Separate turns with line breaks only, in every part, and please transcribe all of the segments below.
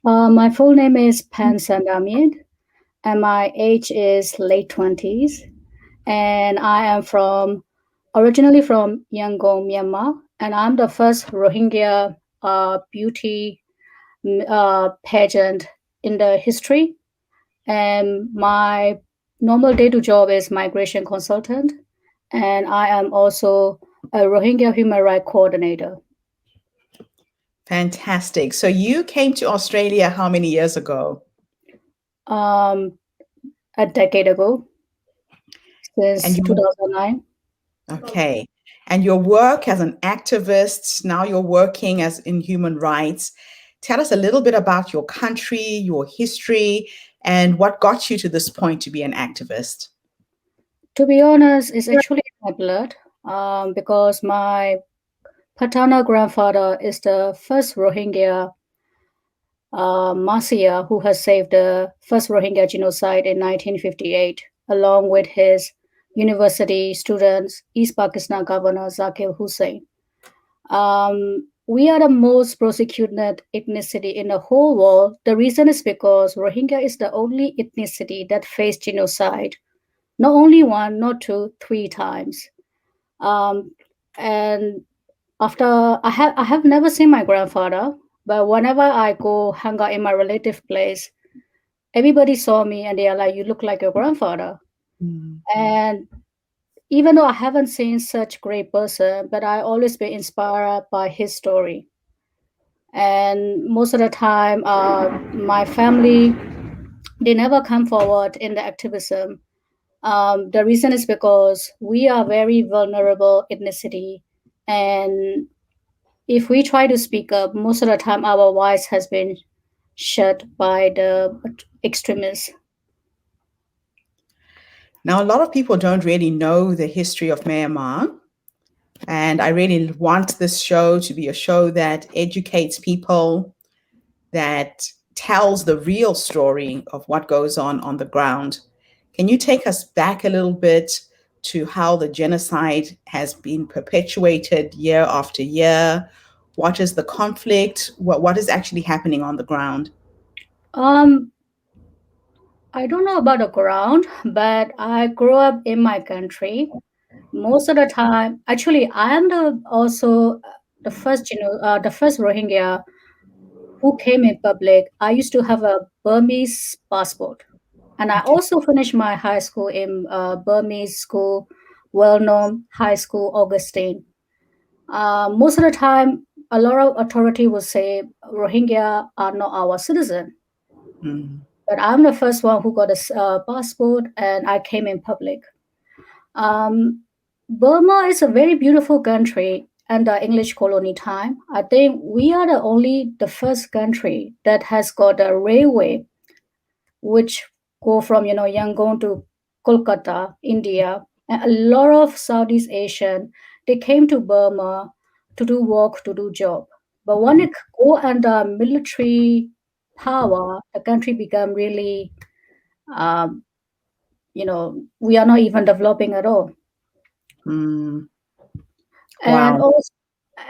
My full name is Sandar, and my age is late 20s. And I am originally from Yangon, Myanmar, and I'm the first Rohingya beauty pageant in the history. And my normal day-to job is migration consultant, and I am also a Rohingya human rights coordinator.
Fantastic. So you came to Australia how many years ago?
Um, a decade ago,
And
since
you,
2009.
okay. And your work as an activist, now you're working as in human rights. Tell us a little bit about your country, your history, and what got you to this point to be an activist.
To be honest, it's actually my blood, because my paternal grandfather is the first Rohingya Masia who has saved the first Rohingya genocide in 1958, along with his university students, East Pakistan Governor Zakir Hussain. We are the most prosecuted ethnicity in the whole world. The reason is because Rohingya is the only ethnicity that faced genocide, not only one, not two, three times. Um, and after I have never seen my grandfather, but whenever I go hang out in my relative place, everybody saw me and they are like, "You look like your grandfather."
Mm.
And even though I haven't seen such great person, but I always been inspired by his story. And most of the time, my family they never come forward in the activism. The reason is because we are very vulnerable ethnicity, and if we try to speak up, most of the time our voice has been shut by the extremists.
Now, a lot of people don't really know the history of Myanmar. And I really want this show to be a show that educates people, that tells the real story of what goes on the ground. Can you take us back a little bit to how the genocide has been perpetuated year after year? What is the conflict? What is actually happening on the ground?
Um, I don't know about the ground, but I grew up in my country. Most of the time, actually, I am the also the first, the first Rohingya who came in public. I used to have a Burmese passport, and I
Okay.
also finished my high school in Burmese school, well-known high school, Augustine. Most of the time, a lot of authority will say Rohingya are not our citizen.
Mm.
But I'm the first one who got a passport, and I came in public. Um, Burma is a very beautiful country under English colony time. I think we are the first country that has got a railway which go from Yangon to Kolkata, India. And a lot of Southeast Asian they came to Burma to do work, to do job. But when it go under military power, the country become really, um, we are not even developing at all.
Mm.
And
Wow.
also,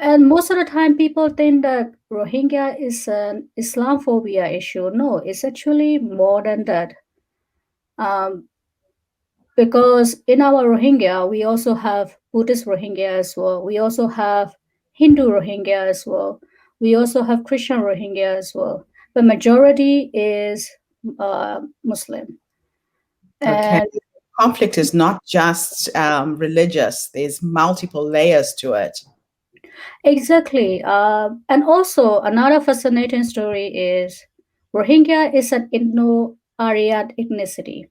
and most of the time, people think that Rohingya is an Islamophobia issue. No, it's actually more than that. Um, because in our Rohingya, we also have Buddhist Rohingya as well. We also have Hindu Rohingya as well. We also have Christian Rohingya as well. The majority is Muslim.
Okay.
And
Conflict is not just religious, there's multiple layers to it.
exactly. And also, another fascinating story is Rohingya is an Indo-Aryan ethnicity.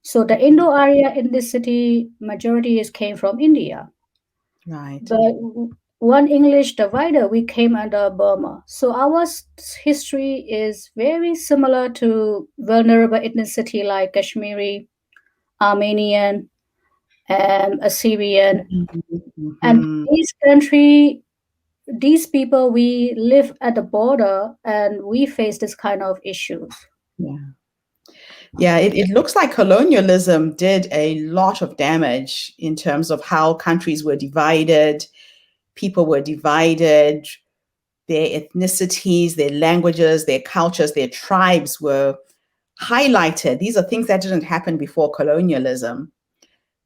So the Indo-Aryan ethnicity majority is came from India.
Right.
But one English divider, we came under Burma. So our history is very similar to vulnerable ethnicity like Kashmiri, Armenian, and Assyrian. And
Mhm.
these people, we live at the border and we face this kind of issues.
Yeah. Yeah, it looks like colonialism did a lot of damage in terms of how countries were divided, people were divided, their ethnicities, their languages, their cultures, their tribes were highlighted. These are things that didn't happen before colonialism.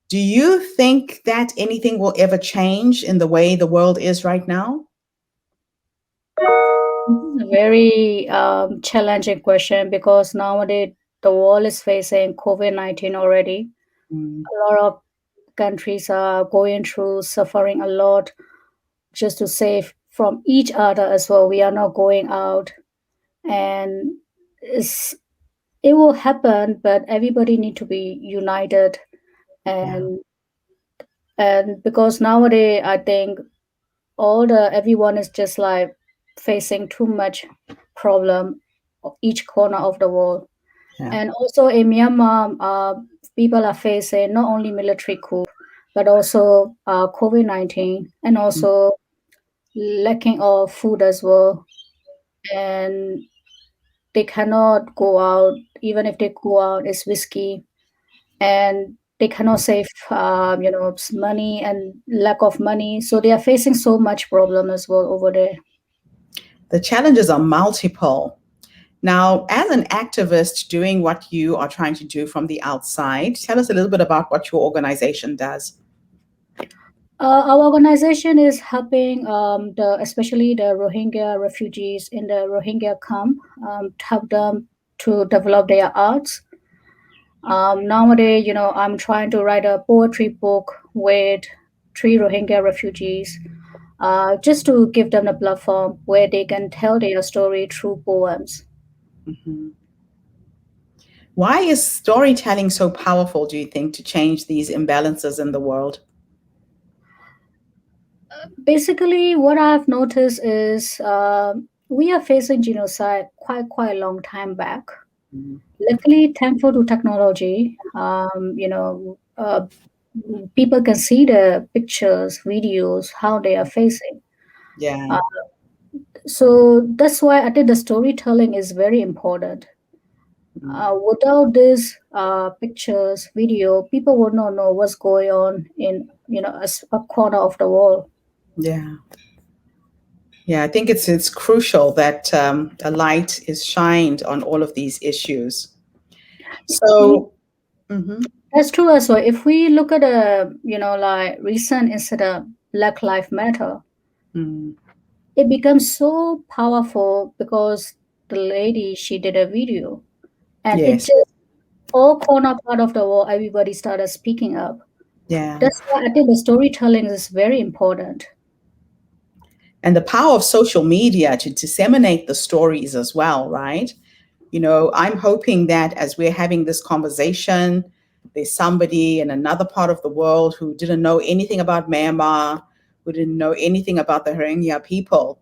Do you think that anything will ever change in the way the world is right now?
This is a very challenging question because nowadays the world is facing COVID-19 already.
Mm,
A lot of countries are going through suffering a lot just to save from each other as well. We are not going out, and it's, it will happen, but everybody need to be united.
yeah,
And because nowadays I think everyone is just like facing too much problem of each corner of the world.
yeah.
And also in Myanmar, people are facing not only military coup, but also COVID-19, and
Mm,
also lacking of food as well. And they cannot go out. Even if they go out, it's risky, and they cannot save, money and lack of money. So they are facing so much problem as well over there.
the challenges are multiple. Now, as an activist doing what you are trying to do from the outside, tell us a little bit about what your organization does.
Our organization is helping especially the Rohingya refugees in the Rohingya camp, to help them to develop their arts. Nowadays, I'm trying to write a poetry book with three Rohingya refugees, just to give them a platform where they can tell their story through poems.
Mhm. Why is storytelling so powerful, do you think, to change these imbalances in the world?
Basically, what I've noticed is we are facing genocide quite a long time back.
Mm,
Luckily, thankful to technology, people can see the pictures, videos, how they are facing.
yeah.
Uh, so that's why I think the storytelling is very important.
Mm,
Without this pictures, video, people would not know what's going on in a corner of the world.
yeah. Yeah, I think it's crucial that a light is shined on all of these issues.
Ye-
So, mhm,
That's true as well. If we look at a like recent incident, Black Lives Matter,
mm,
it becomes so powerful because the lady she did a video, and it
yes,
just all corner part of the world everybody started speaking up.
yeah.
That's why I think the storytelling is very important.
And the power of social media to disseminate the stories as well, right? I'm hoping that as we're having this conversation, there's somebody in another part of the world who didn't know anything about Myanmar, who didn't know anything about the Haringa people,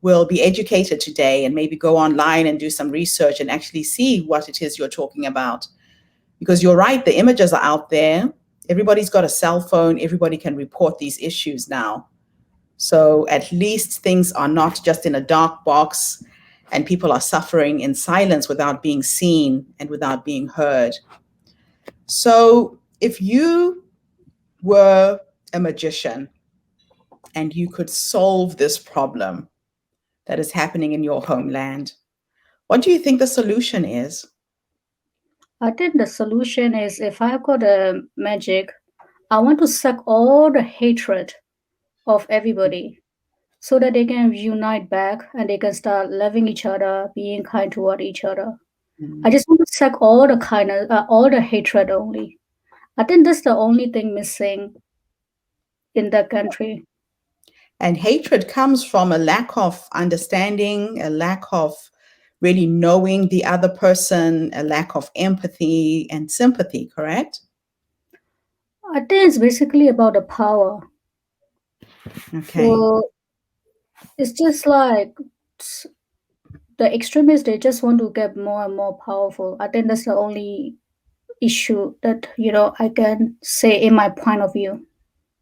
will be educated today and maybe go online and do some research and actually see what it is you're talking about. Because you're right, the images are out there. Everybody's got a cell phone, everybody can report these issues now. So at least things are not just in a dark box and people are suffering in silence without being seen and without being heard. So if you were a magician and you could solve this problem that is happening in your homeland, what do you think the solution is?
I think the solution is if I've got a magic, I want to suck all the hatred of everybody so that they can unite back and they can start loving each other, being kind toward each other. I
Mm.
just want to suck all the kindness, all the hatred only. I think that's the only thing missing in that country.
And hatred comes from a lack of understanding, a lack of really knowing the other person, a lack of empathy and sympathy, correct?
I think it's basically about the power.
Okay.
So it's just like s- the extremists, they just want to get more and more powerful. I think that's the only issue that, I can say in my point of view.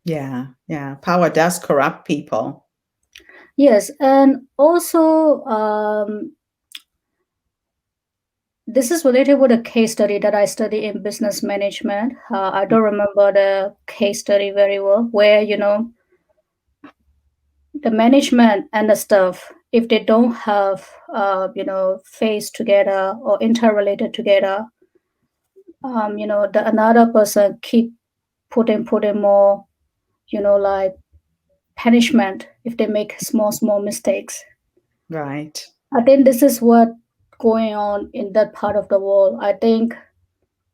Yeah. Yeah. Power does corrupt people.
Yes, and also this is related with a case study that I study in business management. I don't remember the case study very well, where the management and the staff if they don't have face together or interrelated together, the another person keep putting more, like punishment if they make small mistakes.
Right.
I think this is what going on in that part of the world. I think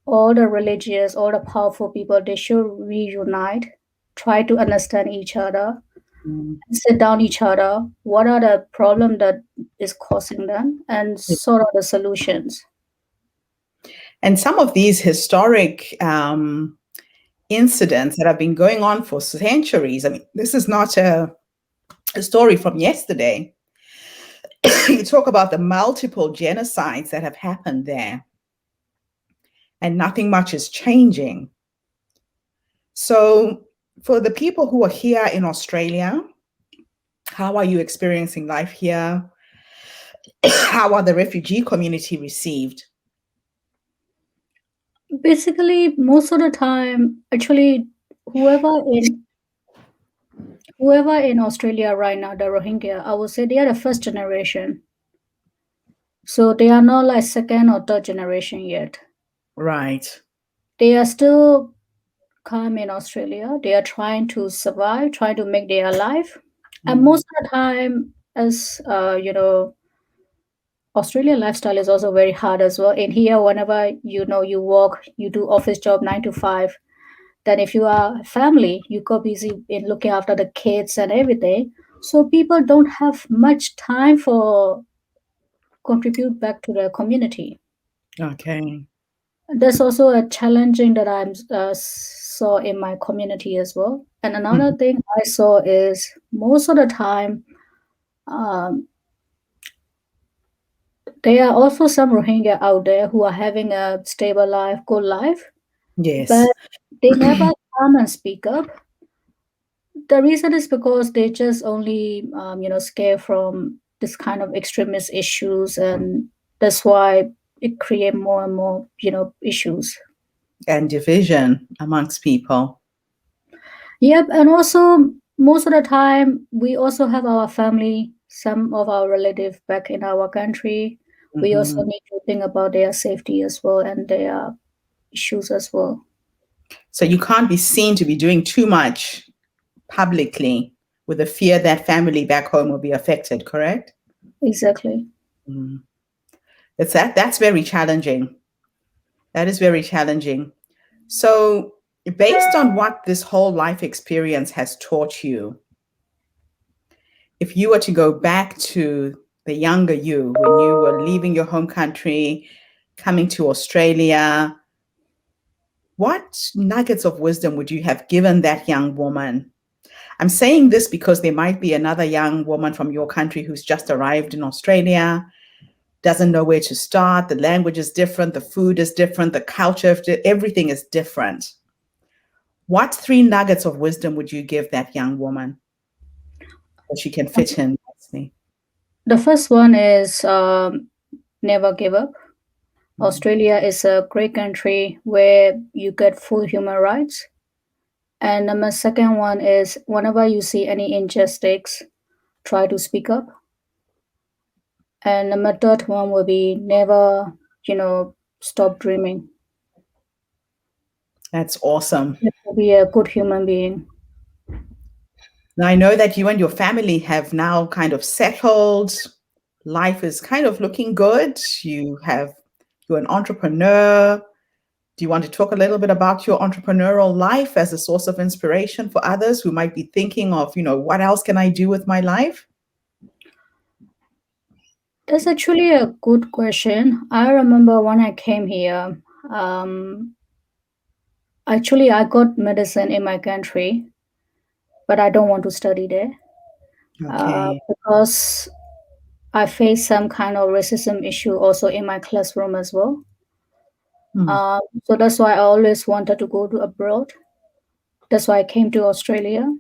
all the religious, all the powerful people, they should reunite, try to understand each other,
Mm.
sit down each other. What are the problem that is causing them, and sort of the solutions.
And some of these historic incidents that have been going on for centuries. I mean, this is not a story from yesterday. You talk about the multiple genocides that have happened there, and nothing much is changing. So, for the people who are here in Australia, how are you experiencing life here? How are the refugee community received?
Basically, most of the time, actually, whoever in whoever in Australia right now, the Rohingya, I would say they are the first generation. So they are not like second or third generation yet.
Right.
They are still come in Australia. They are trying to survive, trying to make their life. And
Mm.
most of the time, as Australian lifestyle is also very hard as well. In here, whenever you work, you do office job 9 to 5. Then if you are a family, you go busy in looking after the kids and everything. So people don't have much time for contribute back to the community.
Okay.
There's also a challenging that I saw in my community as well. And another
Mhm.
thing I saw is most of the time, um, there are also some Rohingya out there who are having a stable life, good life, but
Yes.
they never come and speak up. The reason is because they just only, scared from this kind of extremist issues, and that's why it create more and more, issues.
And division amongst people.
Yep, and also most of the time we also have our family, some of our relatives back in our country. We also
Mhm.
need to think about their safety as well and their issues as well.
So you can't be seen to be doing too much publicly with the fear that family back home will be affected, correct?
Exactly.
Mm. That's very challenging. That is very challenging. So based on what this whole life experience has taught you, if you were to go back to the younger you when you were leaving your home country, coming to Australia, what nuggets of wisdom would you have given that young woman? I'm saying this because there might be another young woman from your country who's just arrived in Australia, doesn't know where to start. The language is different, the food is different, the culture, everything is different. What three nuggets of wisdom would you give that young woman so she can fit in nicely?
The first one is never give up.
Mm.
Australia is a great country where you get full human rights. And number second one is whenever you see any injustice, try to speak up. And number third one will be never, stop dreaming.
That's awesome.
You have to be a good human being.
Now, I know that you and your family have now kind of settled. Life is kind of looking good. You're an entrepreneur. Do you want to talk a little bit about your entrepreneurial life as a source of inspiration for others who might be thinking of, what else can I do with my life?
That's actually a good question. I remember when I came here, um, actually, I got medicine in my country, but I don't want to study there
Okay.
because I faced some kind of racism issue also in my classroom as well.
Hmm.
So that's why I always wanted to go to abroad. That's why I came to Australia.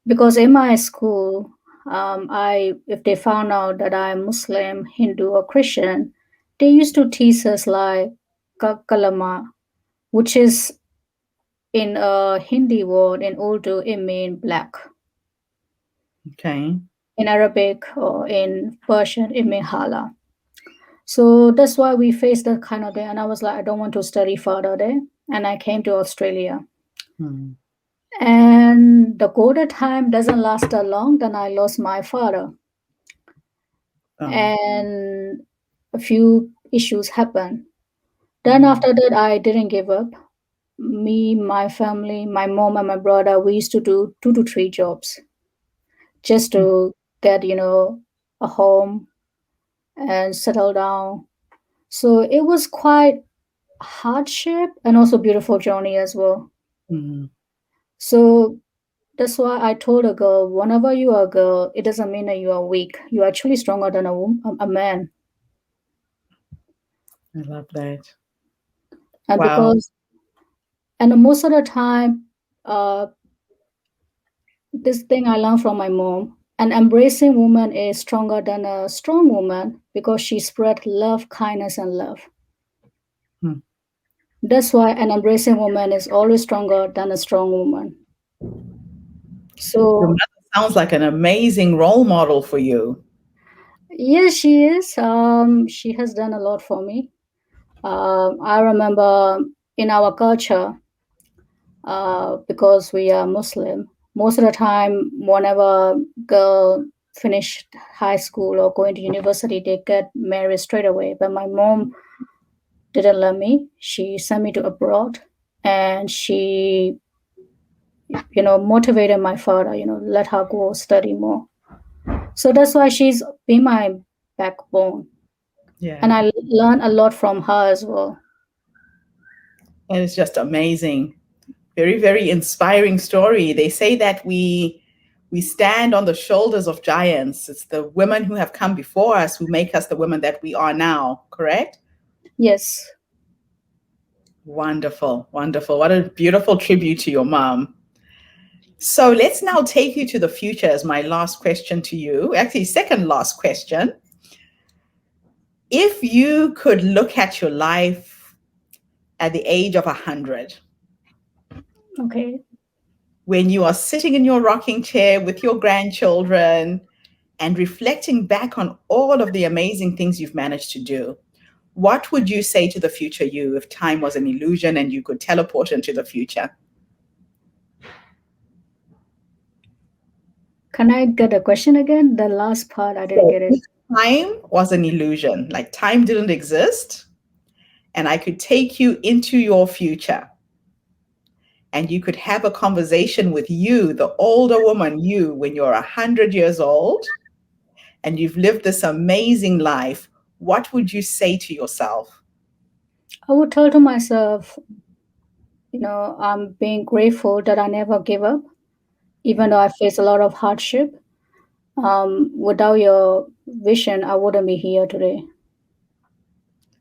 Because in my school, I if they found out that I'm Muslim, Hindu, or Christian, they used to tease us like kalama, which is in a Hindi word in Urdu, it means black.
Okay.
in Arabic or in Persian, it means hala. So that's why we faced that kind of thing. And I was like, I don't want to study further there. And I came to Australia.
Hmm.
And the golden time doesn't last that long. Then I lost my father.
Oh.
And a few issues happened. Then
Hmm.
after that, I didn't give up. Me, my family, my mom, and my brother, we used to do 2 to 3 jobs just to get, a home and settle down. So it was quite hardship and also beautiful journey as well.
Hmm.
So that's why I told a girl, whenever you are a girl, it doesn't mean that you are weak. You're actually stronger than a man.
I love that.
And
Wow.
because, and most of the time, uh, this thing I learned from my mom, an embracing woman is stronger than a strong woman because she spread love, kindness, and love.
Hmm.
That's why an embracing woman is always stronger than a strong woman.
Your
So,
mother sounds like an amazing role model for you.
yes, she is. She has done a lot for me. I remember in our culture, because we are Muslim, most of the time, whenever girl finished high school or going to university, they get married straight away. But my mom didn't let me. She sent me to abroad, and she, motivated my father. Let her go study more. So that's why she's been my backbone, and
Yeah.
I learned a lot from her as well.
And it's just amazing. Very, very inspiring story. They say that we stand on the shoulders of giants. It's the women who have come before us who make us the women that we are now, correct?
Yes,
Wonderful, wonderful. What a beautiful tribute to your mom. So let's now take you to the future as my last question to you. Actually, second last question. If you could look at your life at the age of 100,
okay.
when you are sitting in your rocking chair with your grandchildren and reflecting back on all of the amazing things you've managed to do, what would you say to the future you if time was an illusion and you could teleport into the future?
Can I get a question again? The last part, I didn't
So
get it.
if time was an illusion, like time didn't exist, and I could take you into your future and you could have a conversation with you, the older woman, you, when you're 100 years old and you've lived this amazing life, what would you say to yourself?
I would tell to myself, I'm being grateful that I never gave up, even though I faced a lot of hardship. Without your vision, I wouldn't be here today.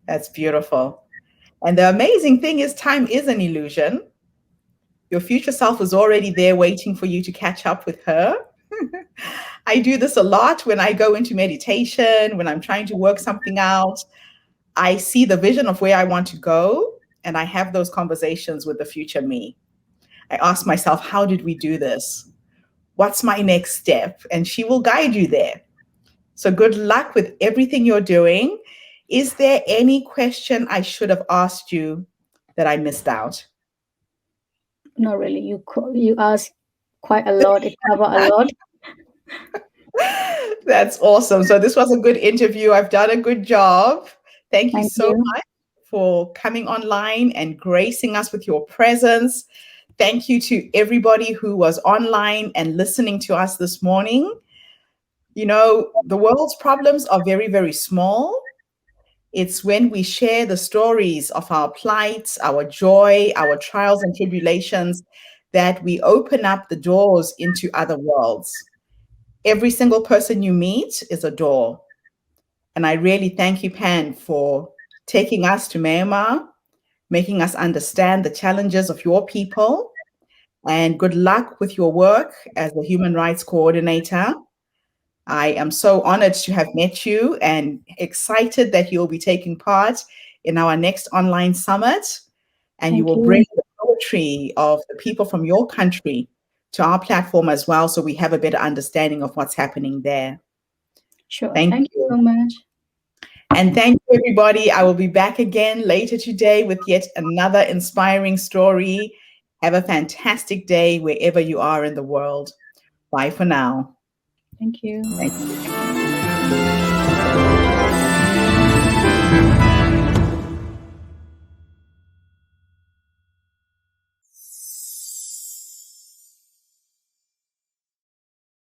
That's beautiful. And the amazing thing is, time is an illusion. Your future self is already there waiting for you to catch up with her. I do this a lot when I go into meditation, when I'm trying to work something out. I see the vision of where I want to go, and I have those conversations with the future me. I ask myself, how did we do this? What's my next step? And she will guide you there. So good luck with everything you're doing. Is there any question I should have asked you that I missed out?
Not really. You ask quite a lot. It cover a lot.
That's awesome. So this was a good interview. I've done a good job. Thank you
Thank
so
you.
much for coming online and gracing us with your presence. Thank you to everybody who was online and listening to us this morning. You know, the world's problems are very, very small. It's when we share the stories of our plights, our joy, our trials and tribulations that we open up the doors into other worlds. Every single person you meet is a door. And I really thank you, Pan, for taking us to Myanmar, making us understand the challenges of your people. And good luck with your work as the human rights coordinator. I am so honored to have met you and excited that you'll be taking part in our next online summit. And you
Thank
will
you.
bring the poetry of the people from your country to our platform as well, so we have a better understanding of what's happening there.
Sure.
Thank
Thank you
you.
so much.
And thank you, everybody. I will be back again later today with yet another inspiring story. Have a fantastic day wherever you are in the world. Bye for now.
Thank you.
Thank you.